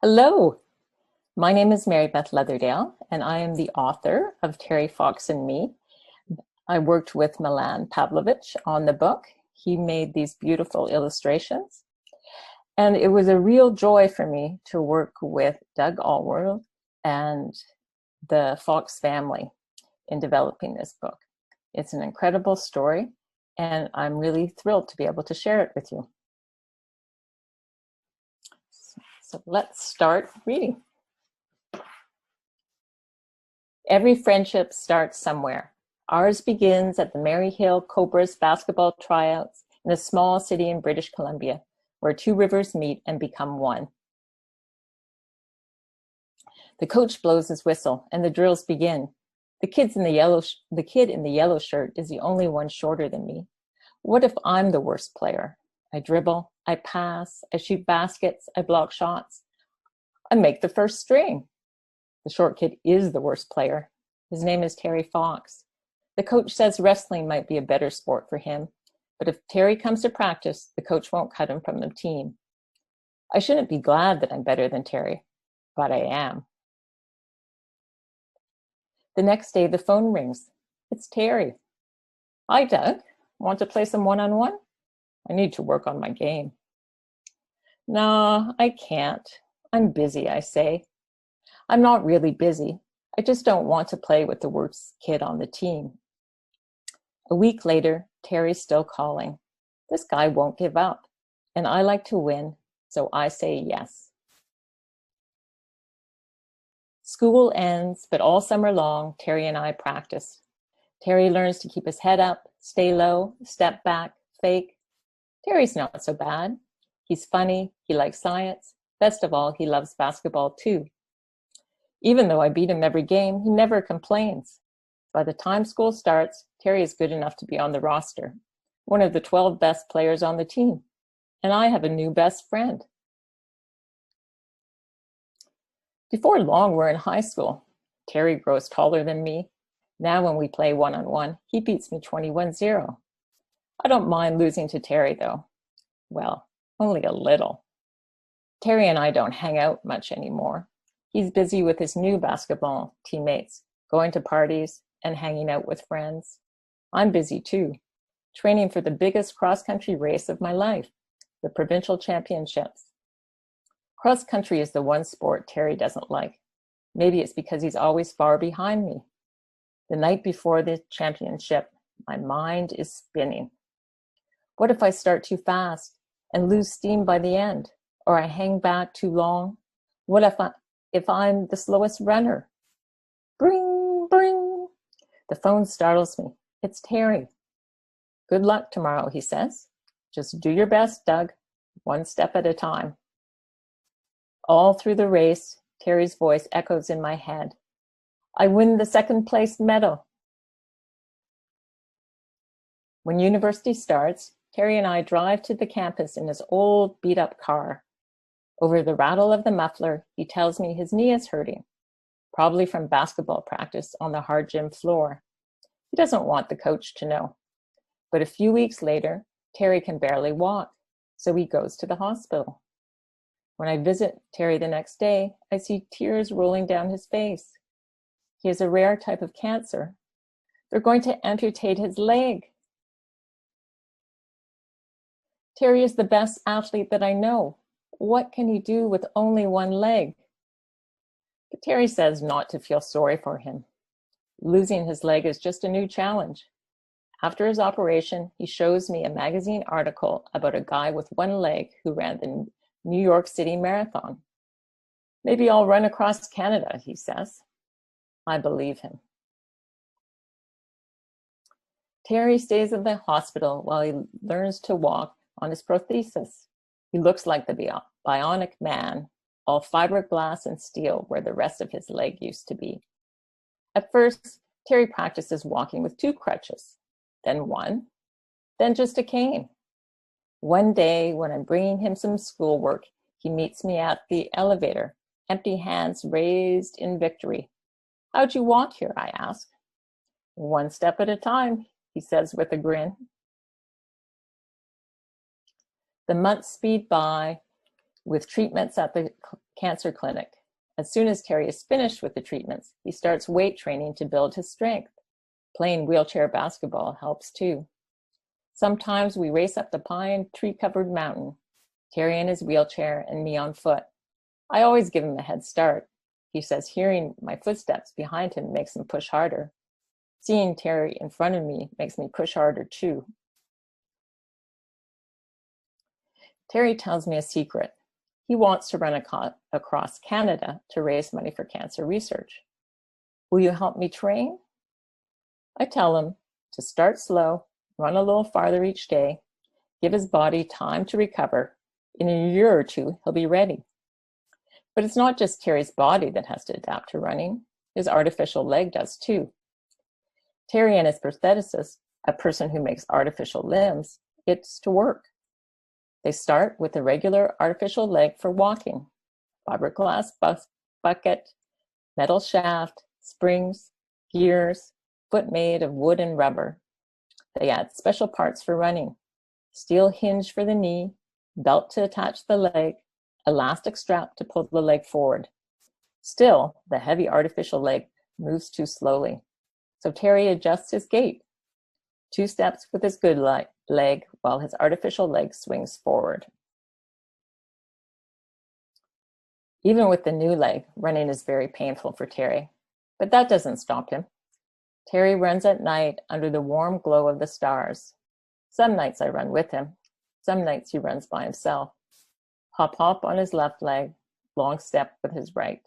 Hello, my name is Mary Beth Leatherdale, and I am the author of Terry Fox and Me. I worked with Milan Pavlovich on the book. He made these beautiful illustrations, and it was a real joy for me to work with Doug Alward and the Fox family in developing this book. It's an incredible story, and I'm really thrilled to be able to share it with you. So let's start reading. Every friendship starts somewhere. Ours begins at the Maryhill Cobras basketball tryouts in a small city in British Columbia, where two rivers meet and become one. The coach blows his whistle and the drills begin. The kid in the yellow shirt is the only one shorter than me. What if I'm the worst player? I dribble, I pass, I shoot baskets, I block shots. I make the first string. The short kid is the worst player. His name is Terry Fox. The coach says wrestling might be a better sport for him, but if Terry comes to practice, the coach won't cut him from the team. I shouldn't be glad that I'm better than Terry, but I am. The next day, the phone rings. It's Terry. Hi, Doug. Want to play some one-on-one? I need to work on my game. No, I can't. I'm busy, I say. I'm not really busy. I just don't want to play with the worst kid on the team. A week later, Terry's still calling. This guy won't give up, and I like to win, so I say yes. School ends, but all summer long, Terry and I practice. Terry learns to keep his head up, stay low, step back, fake. Terry's not so bad. He's funny, he likes science. Best of all, he loves basketball too. Even though I beat him every game, he never complains. By the time school starts, Terry is good enough to be on the roster, one of the 12 best players on the team, and I have a new best friend. Before long, we're in high school. Terry grows taller than me. Now when we play one-on-one, he beats me 21-0. I don't mind losing to Terry, though. Well, only a little. Terry and I don't hang out much anymore. He's busy with his new basketball teammates, going to parties and hanging out with friends. I'm busy too, training for the biggest cross-country race of my life, the provincial championships. Cross-country is the one sport Terry doesn't like. Maybe it's because he's always far behind me. The night before the championship, my mind is spinning. What if I start too fast and lose steam by the end, or I hang back too long? What if I'm the slowest runner? Bring, bring. The phone startles me. It's Terry. Good luck tomorrow, he says. Just do your best, Doug, one step at a time. All through the race, Terry's voice echoes in my head. I win the second place medal. When university starts, Terry and I drive to the campus in his old beat-up car. Over the rattle of the muffler, he tells me his knee is hurting, probably from basketball practice on the hard gym floor. He doesn't want the coach to know. But a few weeks later, Terry can barely walk, so he goes to the hospital. When I visit Terry the next day, I see tears rolling down his face. He has a rare type of cancer. They're going to amputate his leg. Terry is the best athlete that I know. What can he do with only one leg? But Terry says not to feel sorry for him. Losing his leg is just a new challenge. After his operation, he shows me a magazine article about a guy with one leg who ran the New York City Marathon. Maybe I'll run across Canada, he says. I believe him. Terry stays in the hospital while he learns to walk on his Prothesis. He looks like the bionic man, all fiberglass and steel where the rest of his leg used to be. At first, Terry practices walking with 2 crutches, then 1, then just a cane. One day, when I'm bringing him some schoolwork, he meets me at the elevator, empty hands raised in victory. How'd you walk here, I ask. One step at a time, he says with a grin. The months speed by with treatments at the cancer clinic. As soon as Terry is finished with the treatments, he starts weight training to build his strength. Playing wheelchair basketball helps too. Sometimes we race up the pine tree-covered mountain, Terry in his wheelchair and me on foot. I always give him a head start. He says hearing my footsteps behind him makes him push harder. Seeing Terry in front of me makes me push harder too. Terry tells me a secret. He wants to run across Canada to raise money for cancer research. Will you help me train? I tell him to start slow, run a little farther each day, give his body time to recover. In a year or two, he'll be ready. But it's not just Terry's body that has to adapt to running. His artificial leg does too. Terry and his prostheticist, a person who makes artificial limbs, gets to work. They start with a regular artificial leg for walking, fiberglass bucket, metal shaft, springs, gears, foot made of wood and rubber. They add special parts for running, steel hinge for the knee, belt to attach the leg, elastic strap to pull the leg forward. Still, the heavy artificial leg moves too slowly. So Terry adjusts his gait. 2 steps with his good leg while his artificial leg swings forward. Even with the new leg, running is very painful for Terry, but that doesn't stop him. Terry runs at night under the warm glow of the stars. Some nights I run with him. Some nights he runs by himself. Hop hop on his left leg, long step with his right.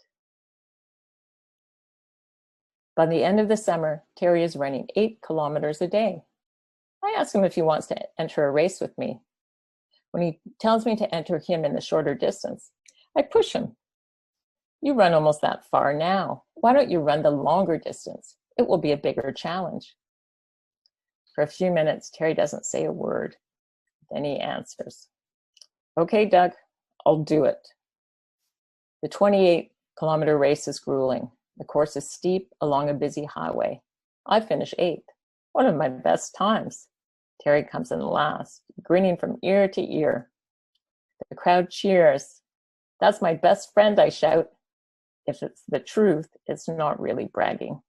By the end of the summer, Terry is running 8 kilometers a day. I ask him if he wants to enter a race with me. When he tells me to enter him in the shorter distance, I push him. You run almost that far now. Why don't you run the longer distance? It will be a bigger challenge. For a few minutes, Terry doesn't say a word. Then he answers, okay, Doug, I'll do it. The 28-kilometer race is grueling. The course is steep along a busy highway. I finish 8th, one of my best times. Terry comes in last, grinning from ear to ear. The crowd cheers. That's my best friend, I shout. If it's the truth, it's not really bragging.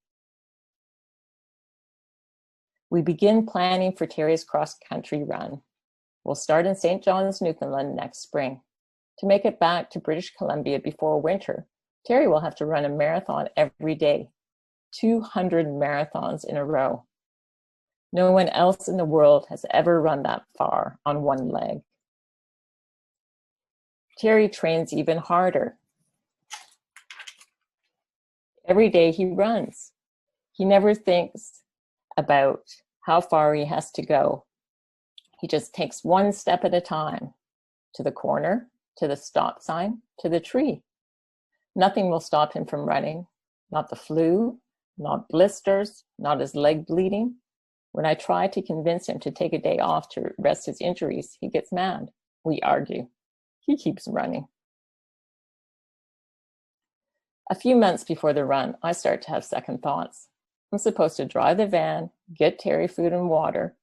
We begin planning for Terry's cross-country run. We'll start in St. John's, Newfoundland next spring. To make it back to British Columbia before winter, Terry will have to run a marathon every day, 200 marathons in a row. No one else in the world has ever run that far on one leg. Terry trains even harder. Every day he runs. He never thinks about how far he has to go. He just takes one step at a time, to the corner, to the stop sign, to the tree. Nothing will stop him from running, not the flu, not blisters, not his leg bleeding. When I try to convince him to take a day off to rest his injuries, he gets mad. We argue. He keeps running. A few months before the run, I start to have second thoughts. I'm supposed to drive the van, get Terry food and water,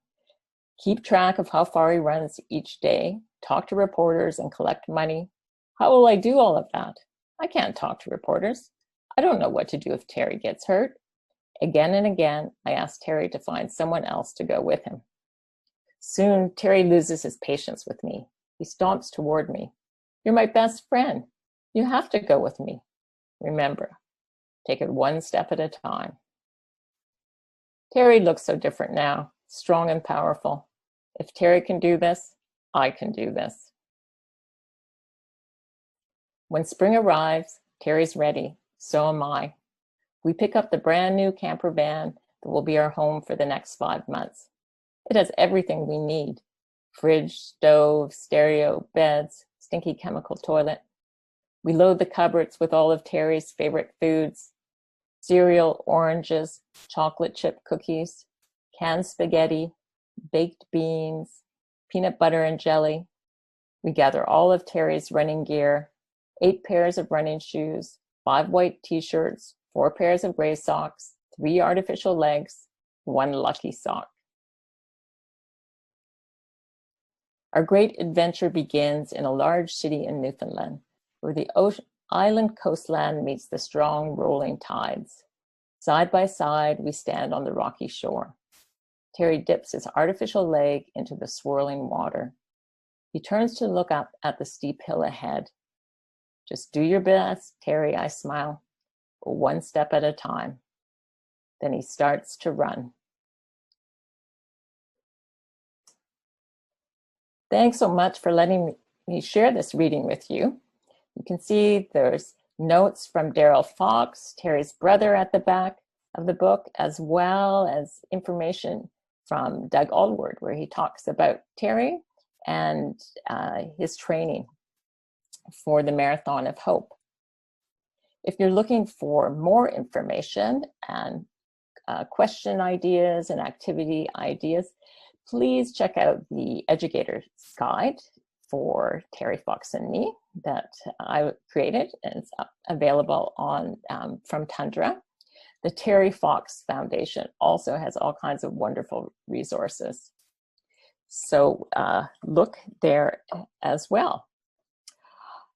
keep track of how far he runs each day, talk to reporters and collect money. How will I do all of that? I can't talk to reporters. I don't know what to do if Terry gets hurt. Again and again, I ask Terry to find someone else to go with him. Soon, Terry loses his patience with me. He stomps toward me. You're my best friend. You have to go with me. Remember, take it one step at a time. Terry looks so different now, strong and powerful. If Terry can do this, I can do this. When spring arrives, Terry's ready. So am I. We pick up the brand new camper van that will be our home for the next 5 months. It has everything we need. Fridge, stove, stereo, beds, stinky chemical toilet. We load the cupboards with all of Terry's favorite foods: cereal, oranges, chocolate chip cookies, canned spaghetti, baked beans, peanut butter and jelly. We gather all of Terry's running gear, 8 pairs of running shoes, 5 white t-shirts, 4 pairs of gray socks, 3 artificial legs, 1 lucky sock. Our great adventure begins in a large city in Newfoundland, where the Island coastland meets the strong rolling tides. Side by side, we stand on the rocky shore. Terry dips his artificial leg into the swirling water. He turns to look up at the steep hill ahead. Just do your best, Terry, I smile, one step at a time. Then he starts to run. Thanks so much for letting me share this reading with you. You can see there's notes from Daryl Fox, Terry's brother, at the back of the book, as well as information from Doug Alward, where he talks about Terry and his training for the Marathon of Hope. If you're looking for more information and question ideas and activity ideas, please check out the Educator's Guide for Terry Fox and me that I created, and it's available on from Tundra. The Terry Fox Foundation also has all kinds of wonderful resources. So look there as well.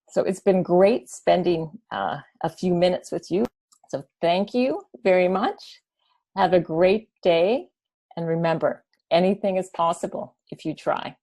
So it's been great spending a few minutes with you. So thank you very much. Have a great day. And remember, anything is possible if you try.